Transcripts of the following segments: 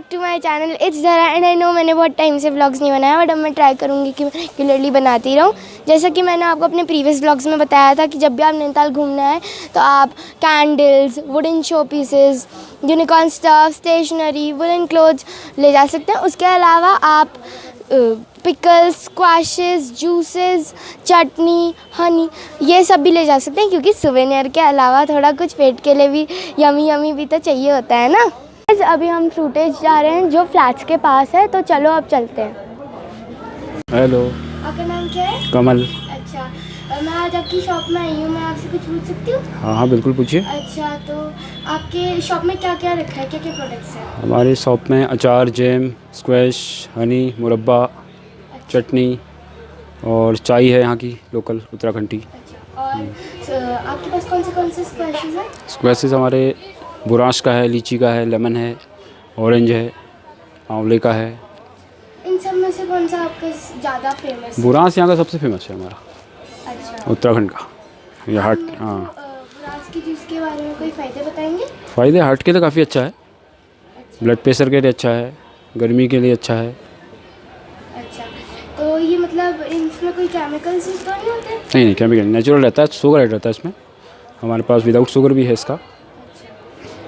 Back to my channel it's Zara and I know मैंने बहुत time से व्लॉग्स नहीं बनाया, बट अब मैं ट्राई करूँगी कि मैं रेगुलरली बनाती रहूँ। जैसा कि मैंने आपको अपने प्रीवियस व्लॉग्स में बताया था कि जब भी आप नैनीताल घूमना है तो आप candles, wooden showpieces, unicorn stuff, stationery, woollen clothes ले जा सकते हैं। उसके अलावा आप pickles, squashes, juices, chutney, honey ये सब भी ले जा सकते हैं, क्योंकि सुवेनियर के अलावा थोड़ा कुछ पेट के लिए भी यमी यमी भी तो चाहिए होता है ना। अभी हम फ्रूटेज जा रहे हैं जो फ्लैट्स के पास है, तो चलो अब चलते हैं। हेलो, आपका नाम क्या है? कमल। अच्छा, मैं आज आपकी शॉप में आई हूँ, मैं आपसे कुछ पूछ सकती हूँ? हाँ हाँ बिल्कुल पूछिए। अच्छा, तो आपके शॉप में क्या क्या रखा है, क्या क्या प्रोडक्ट्स हैं? हमारी शॉप में अचार, जैम, स्क्वैश, हनी, मुरब्बा, चटनी और चाय है यहाँ की लोकल उत्तराखंड की। अच्छा, और आपके पास कौन से स्क्वैशेस हैं? स्क्वैशेस हमारे बुरांश का है, लीची का है, लेमन है, ऑरेंज है, आंवले का है। इन सब में से कौन सा आपका ज़्यादा फेमस है? बुरांश यहाँ का सबसे फेमस है हमारा, अच्छा, उत्तराखंड का। ये हार्ट, हाँ। बुरांश की जूस के बारे में कोई फ़ायदे बताएंगे? फ़ायदे हार्ट के तो काफ़ी अच्छा है, अच्छा, ब्लड प्रेशर के लिए अच्छा है, गर्मी के लिए अच्छा है। अच्छा, तो ये मतलब इसमें कोई केमिकल्स तो नहीं होते? नहीं, केमिकल नेचुरल रहता है, शुगर ऐड रहता है इसमें। हमारे पास विदाउट शुगर भी है इसका।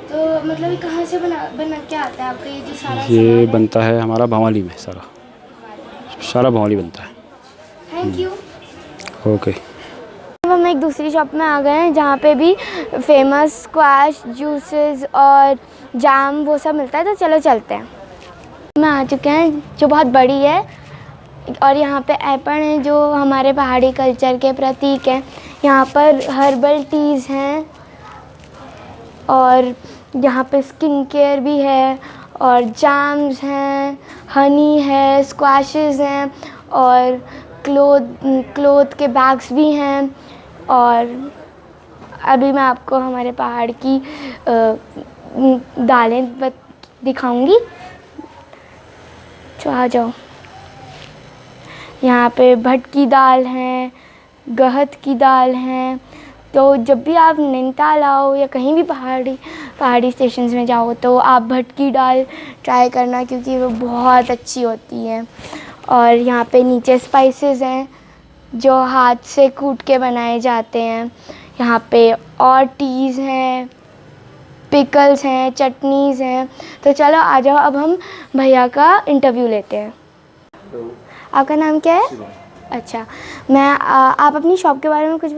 तो मतलब ये कहाँ से बना के आता है आपका ये जो सारा ये सामान है? बनता है हमारा भवाली में, सारा भवाली बनता है। Thank you. ओके। अब हम एक दूसरी शॉप में आ गए हैं जहाँ पे भी फेमस स्क्वैश, जूसेस और जाम वो सब मिलता है, तो चलो चलते हैं। मैं आ चुके हैं जो बहुत बड़ी है, और यहाँ पे एपल है जो हमारे पहाड़ी कल्चर के प्रतीक हैं। यहाँ पर हर्बल टीज़ हैं और यहाँ पे स्किन केयर भी है, और जाम्स हैं, हनी है, स्क्वैशेस हैं, और क्लोथ के बैग्स भी हैं। और अभी मैं आपको हमारे पहाड़ की दालें दिखाऊंगी, तो आ जाओ। यहाँ पे भटकी दाल है, गहत की दाल है। तो जब भी आप नैनीताल आओ या कहीं भी पहाड़ी स्टेशंस में जाओ तो आप भटकी दाल ट्राई करना, क्योंकि वो बहुत अच्छी होती है। और यहाँ पे नीचे स्पाइसेस हैं जो हाथ से कूट के बनाए जाते हैं। यहाँ पे और टीज़ हैं, पिकल्स हैं, चटनीज़ हैं। तो चलो आ जाओ, अब हम भैया का इंटरव्यू लेते हैं। आपका नाम क्या है? अच्छा, आप अपनी शॉप के बारे में कुछ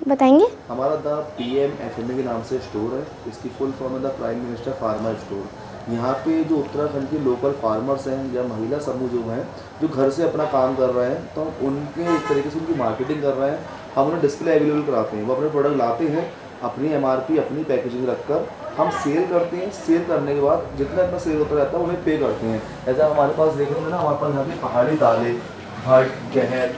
बताएंगे? हमारा द PM FMA के नाम से स्टोर है। इसकी फुल फॉर्म है the prime minister farmer store. यहाँ पे जो उत्तराखंड के लोकल फार्मर्स हैं या महिला समूह जो हैं, जो घर से अपना काम कर रहे हैं, तो हम उनके एक तरीके से उनकी मार्केटिंग कर रहे हैं। हम उन्हें डिस्प्ले अवेलेबल कराते हैं, वो अपने प्रोडक्ट लाते हैं, अपनी MRP, अपनी पैकेजिंग रखकर हम सेल करते हैं। सेल करने के बाद जितना सेल होता रहता है उन्हें पे करते हैं। ऐसा हमारे पास देखेंगे ना, हमारे पास यहाँ पे पहाड़ी दालें, भट, गहर,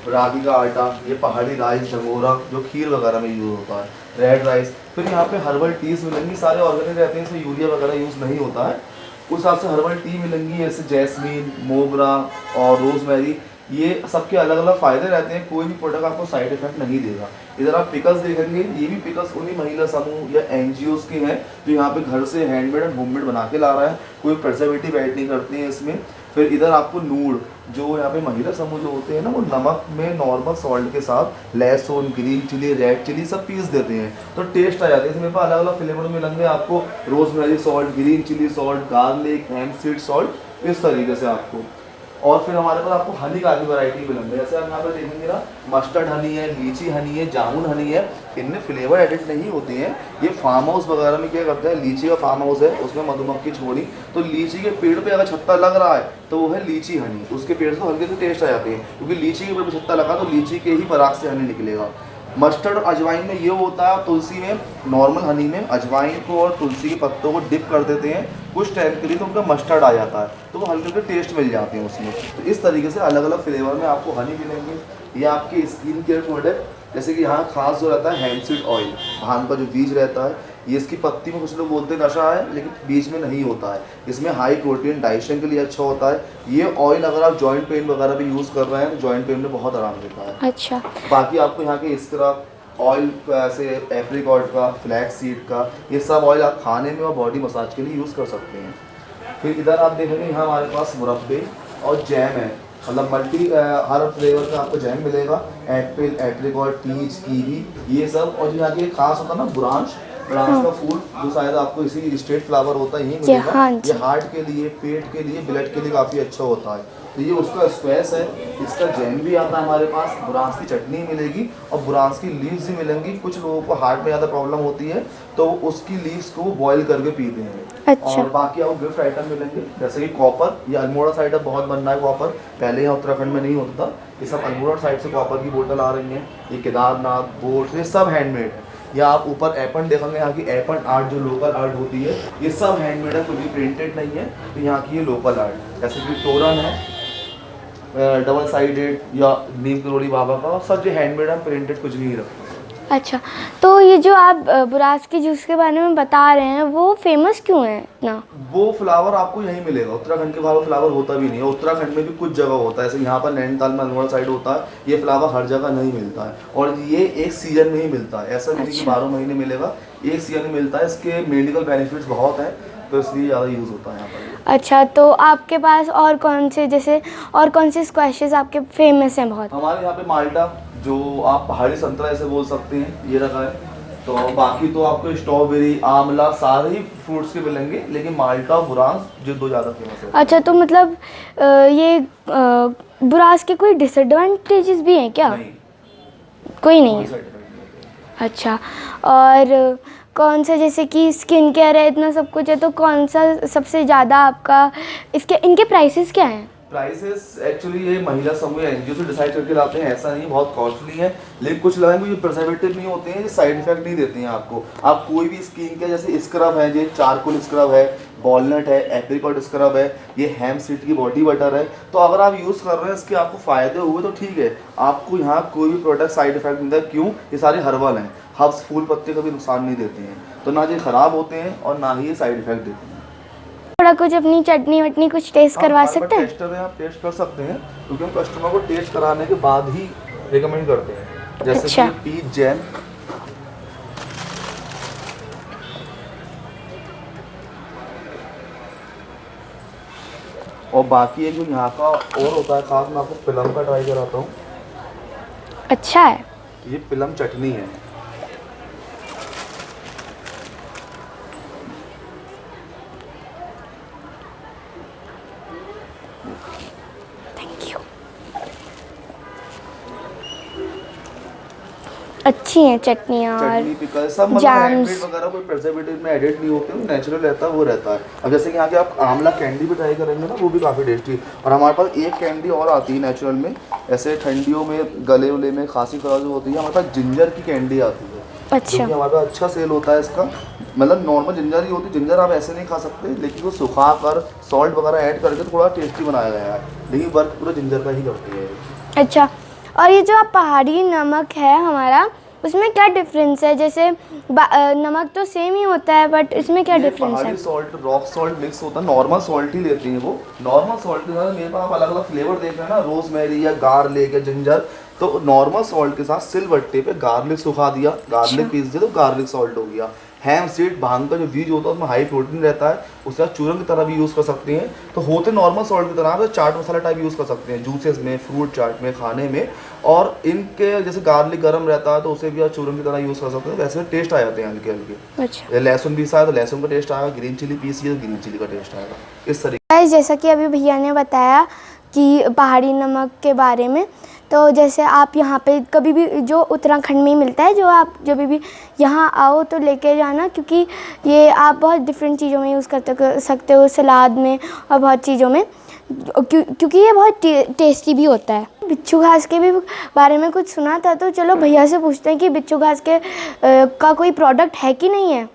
रागी का आटा, ये पहाड़ी राइस, झंगोरा जो खीर वगैरह में यूज़ होता है, रेड राइस। फिर यहाँ पे हर्बल टीज़ मिलेंगी, सारे ऑर्गेनिक रहते हैं, इसमें यूरिया वगैरह यूज़ नहीं होता है। उस हिसाब से हर्बल टी मिलेंगी, जैसे जैस्मीन, मोगरा और रोजमेरी। ये सबके अलग अलग फ़ायदे रहते हैं, कोई भी प्रोडक्ट आपको साइड इफेक्ट नहीं देगा। इधर आप पिकल्स देखेंगे, ये भी पिकल्स उन्हीं महिला समूह या NGOs के हैं जो यहाँ पे घर से हैंडमेड एंड होममेड बना के ला रहा है, कोई प्रिजर्वेटिव ऐड नहीं करते हैं इसमें। फिर इधर आपको नूड़, जो यहाँ पे महिला समूह जो होते हैं ना, वो नमक में नॉर्मल सॉल्ट के साथ लहसुन, ग्रीन चिली, रेड चिली सब पीस देते हैं, तो टेस्ट आ जाता है। इसमें अलग अलग फ्लेवर मिलेंगे आपको, rosemary salt, green chilli salt, garlic, hemp seed salt, इस तरीके से आपको। और फिर हमारे पास आपको हनी का भी वैरायटी मिलेंगे, जैसे आप यहाँ पर देखेंगे ना, मस्टर्ड हनी है, लीची हनी है, जामुन हनी है। इनमें फ्लेवर एडिट नहीं होते हैं। ये फार्म हाउस वगैरह में क्या करते हैं, लीची का फार्म हाउस है, उसमें मधुमक्खी छोड़ी, तो लीची के पेड़ पे अगर छत्ता लग रहा है तो वो है लीची हनी, उसके पेड़ से हल्के से टेस्ट आ जाते हैं, क्योंकि लीची के पेड़ पर छत्ता लगा तो लीची के ही पराग से हनी निकलेगा। मस्टर्ड और अजवाइन में ये होता है, तुलसी में, नॉर्मल हनी में अजवाइन को और तुलसी के पत्तों को डिप कर देते हैं कुछ टाइम के लिए, तो उनका मस्टर्ड आ जाता है, तो वो हल्के हल्के टेस्ट मिल जाते हैं उसमें। तो इस तरीके से अलग अलग फ्लेवर में आपको हनी मिलेंगे। ये आपके स्किन केयर प्रोडक्ट, जैसे कि यहाँ खास जो रहता है हैंड सीड ऑयल, भांग का जो बीज रहता है, ये इसकी पत्ती में कुछ लोग बोलते हैं नशा है, लेकिन बीज में नहीं होता है। इसमें हाई प्रोटीन, डाइजेशन के लिए अच्छा होता है। ये ऑयल अगर आप जॉइंट पेन वगैरह भी यूज़ कर रहे हैं तो जॉइंट पेन में बहुत आराम देता है। अच्छा, बाकी आपको यहाँ के स्क्रब ऑयल, ऐसे एप्रिकॉट का, फ्लैक्स सीड का, ये सब ऑयल आप खाने में और बॉडी मसाज के लिए यूज़ कर सकते हैं। फिर इधर आप देखेंगे यहाँ हमारे पास मुरब्बे और जैम है, मतलब मल्टी हर फ्लेवर का आपको जैम मिलेगा, एप्पल, एप्रिकॉट, पीच, कीवी, ये सब। और जो यहाँ की खास होता है ना ब्रांच का फूल, जो शायद आपको इसी स्टेट फ्लावर होता है यही मिलेगा। हाँ ये हार्ट के लिए, पेट के लिए, ब्लड के लिए काफ़ी अच्छा होता है। तो ये उसका स्क्वैश है, इसका जैम भी आता है हमारे पास, बुरांस की चटनी मिलेगी और बुरांस की लीव्स भी मिलेंगी। कुछ लोगों को हार्ट में ज़्यादा प्रॉब्लम होती है तो उसकी लीव्स को बॉईल करके पीते हैं। अच्छा। और बाकी आपको गिफ्ट आइटम मिलेंगे जैसे कि कॉपर, ये अल्मोड़ा साइड अब बहुत बन रहा है कॉपर, पहले यहाँ उत्तराखंड में नहीं होता था। ये सब अल्मोड़ा साइड से कॉपर की बोतल आ रही हैं। ये केदारनाथ, बोट, ये सब हैंडमेड है। या आप ऊपर एपन देखेंगे, यहाँ की एपन आर्ट जो लोकल आर्ट होती है, ये सब हैंडमेड है, कुछ भी प्रिंटेड नहीं है। तो यहाँ की ये लोकल आर्ट, जैसे कि तोरण है डबल साइडेड, या नीम करोड़ी बाबा का, सब जो हैंडमेड है, प्रिंटेड कुछ नहीं रखते। अच्छा, तो ये जो आप बुरास के जूस के बारे में बता रहे हैं वो फेमस क्यों है इतना? वो फ्लावर आपको यहीं मिलेगा, उत्तराखंड के बाहर फ्लावर होता भी नहीं है। उत्तराखंड में भी कुछ जगह होता है, जैसे यहाँ पर नैनीताल में अल्मोड़ा साइड होता है, ये फ्लावर हर जगह नहीं मिलता है। और ये एक सीजन में ही मिलता है, ऐसा नहीं कि 12 महीने मिलेगा, एक सीजन में मिलता है। इसके मेडिकल बेनिफिट्स बहुत हैं, तो इसलिए ज़्यादा यूज़ होता है यहाँ पर। अच्छा, तो आपके पास और कौन से, जैसे और कौन से स्क्वैशेस आपके फेमस हैं बहुत? हमारे यहाँ पे माल्टा, जो आप पहाड़ी संतरा ऐसे बोल सकते हैं, ये रखा है। तो बाकी तो आपको स्ट्रॉबेरी, आंवला, सारे ही फ्रूट्स के मिलेंगे, लेकिन माल्टा और बुरांस जो दो ज़्यादा फेमस है। अच्छा, तो मतलब ये बुरास के कोई डिसएडवांटेजेस भी हैं क्या? नहीं, कोई नहीं कोई है। साइड इफेक्ट नहीं। अच्छा, और कौन सा, जैसे कि स्किन केयर है, इतना सब कुछ है, तो कौन सा सबसे ज़्यादा आपका, इनके प्राइसेस क्या हैं? प्राइसेस एक्चुअली ये महिला समूह एनजीओ से डिसाइड करके लाते हैं, ऐसा नहीं बहुत कॉस्टली है। लेकिन कुछ लगाएंगे, ये प्रिजर्वेटिव नहीं होते हैं, ये साइड इफेक्ट नहीं देते हैं आपको। आप कोई भी स्किन के, जैसे स्क्रब है, ये चारकोल स्क्रब है, वॉलनट है, एप्रिकॉट स्क्रब है, ये हैम सीड की बॉडी बटर है, तो अगर आप यूज़ कर रहे हैं, इसके आपको फ़ायदे हुए तो ठीक है। आपको यहाँ कोई भी प्रोडक्ट साइड इफेक्ट नहीं देता। क्यों? ये सारे हर्बल हैं, हर्ब्स, फूल पत्ते का भी नुकसान नहीं देते हैं, तो ना ये ख़राब होते हैं और ना ही ये साइड इफेक्ट देते हैं। थोड़ा कुछ अपनी चटनी वटनी कुछ टेस्ट करवा सकते हैं? टेस्टर हैं, आप टेस्ट कर सकते हैं, क्योंकि हम कस्टमर को टेस्ट कराने के बाद ही रिकमेंड करते हैं। जैसे अच्छा। कि पीच जैम, और बाकी एक जो यहाँ का और होता है खास, मैं आपको पिलम का ट्राई कराता हूँ। अच्छा है। ये पिलम चटनी है। Thank you. अच्छी हैं चटनियाँ चटनी, और पिकल, सब मतलब jams। हैंडमेड वगैरह, कोई प्रिजर्वेटिव में एडिट नहीं होते, नेचुरल रहता है, वो रहता है। अब जैसे कि यहाँ के आप आंवला कैंडी भी ट्राई करेंगे ना, वो भी काफ़ी टेस्टी। और हमारे पास एक कैंडी और आती है नेचुरल में, ऐसे ठंडियों में गले उले में खांसी खराब जो होती है, हमारे पास जिंजर की कैंडी आती है। अच्छा। जो कि हमारे पास अच्छा सेल होता है इसका, मतलब नॉर्मल जिंजर ही होती है। जिंजर आप ऐसे नहीं खा सकते, लेकिन वो सुखा कर सॉल्ट वगैरह ऐड करके थोड़ा टेस्टी बनाया गया है, लेकिन वर्क पूरा जिंजर का ही करती है। अच्छा, और ये जो आप पहाड़ी नमक है हमारा, उसमें क्या डिफरेंस है? जैसे नमक तो सेम ही होता है, बट इसमें क्या डिफरेंस है? पहाड़ी सॉल्ट, रॉक सॉल्ट मिक्स होता है, नॉर्मल सॉल्ट ही लेती हैं वो। नॉर्मल सॉल्ट के साथ मेरे पास आप अलग अलग फ्लेवर देख रहे हैं ना, रोजमेरी या गार्लिक या जिंजर, तो नॉर्मल सॉल्ट के साथ सिलबट्टे पे गार्लिक सुखा दिया, गार्लिक पीस दिया, तो गार्लिक सॉल्ट हो गया। हैम सीड, भांग का जो बीज होता है उसमें हाई प्रोटीन रहता है, उसके साथ चूरन की तरह भी यूज़ कर सकते हैं। तो होते नॉर्मल सॉल्ट की तरह, तो चाट मसाला टाइप यूज़ कर सकते हैं जूसेस में, फ्रूट चाट में, खाने में। और इनके जैसे गार्लिक गर्म रहता है तो उसे भी आप चूरन की तरह यूज़ कर सकते हैं, वैसे टेस्ट आ जाते हैं हल्के हल्के। अच्छा, लहसुन पीसा है तो लहसुन का टेस्ट आएगा, ग्रीन चिली पीसी है तो ग्रीन चिली का टेस्ट आएगा, इस तरीके। गाइस, जैसा कि अभी भैया ने बताया कि पहाड़ी नमक के बारे में, तो जैसे आप यहाँ पे कभी भी, जो उत्तराखंड में ही मिलता है, जो आप जब भी यहाँ आओ तो लेके जाना, क्योंकि ये आप बहुत डिफरेंट चीज़ों में यूज़ कर सकते हो, सलाद में और बहुत चीज़ों में, क्योंकि ये बहुत टेस्टी भी होता है। बिच्छू घास के भी बारे में कुछ सुना था, तो चलो भैया से पूछते हैं कि बिच्छू घास के का कोई प्रोडक्ट है कि नहीं है।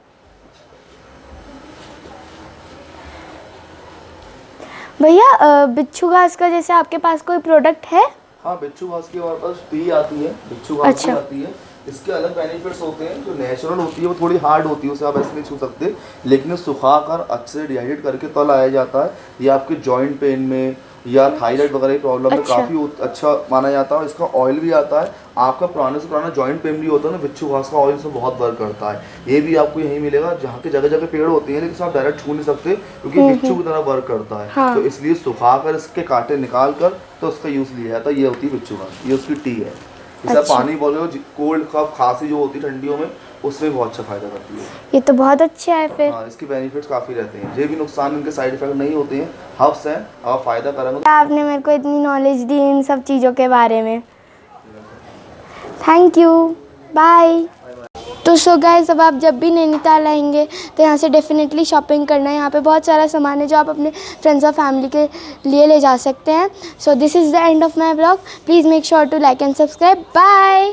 भैया, बिच्छू घास का जैसे आपके पास कोई प्रोडक्ट है? हाँ, बिच्छू घास की हमारे पास टी आती है, बिच्छू घास की अच्छा। आती है। इसके अलग बेनिफिट्स होते हैं। जो नेचुरल होती है वो थोड़ी हार्ड होती है, उसे आप ऐसे नहीं छू सकते, लेकिन सुखा कर अच्छे से डिहाइड्रेट करके तब लाया जाता है। ये आपके जॉइंट पेन में या थायराइड वगैरह की प्रॉब्लम में अच्छा। काफ़ी अच्छा माना जाता है। इसका ऑयल भी आता है आपका पुराने से पुराना जॉइंट पेन भी होता है ना, बिच्छू घास का ऑयल इसमें बहुत वर्क करता है। ये भी आपको यहीं मिलेगा, जहाँ के जगह जगह पेड़ होते हैं लेकिन आप डायरेक्ट छू नहीं सकते क्योंकि बिच्छू की तरह वर्क करता है। हाँ। तो इसलिए सुखा कर इसके कांटे निकाल कर तो उसका यूज़ लिया जाता है। ये होती है बिच्छू घास, ये उसकी टी है। जैसे अच्छा। पानी बोल रहे हो, कोल्ड कफ खांसी जो होती है ठंडियों में, उसमें बहुत अच्छा फायदा करती है। ये तो बहुत अच्छा है फिर। हाँ, इसके बेनिफिट्स काफ़ी रहते हैं, ये भी नुकसान इनके साइड इफेक्ट नहीं होते हैं। हर्ब्स हैं, आप फ़ायदा करेंगे। आपने मेरे को इतनी नॉलेज दी इन सब चीज़ों के बारे में, थैंक यू, बाय। तो सो गाइस, अब आप जब भी नैनीताल आएंगे तो यहाँ से डेफिनेटली शॉपिंग करना है। यहाँ पे बहुत सारा सामान है जो आप अपने फ्रेंड्स और फैमिली के लिए ले जा सकते हैं। So this is the end of my blog. Please make sure to like and subscribe. Bye.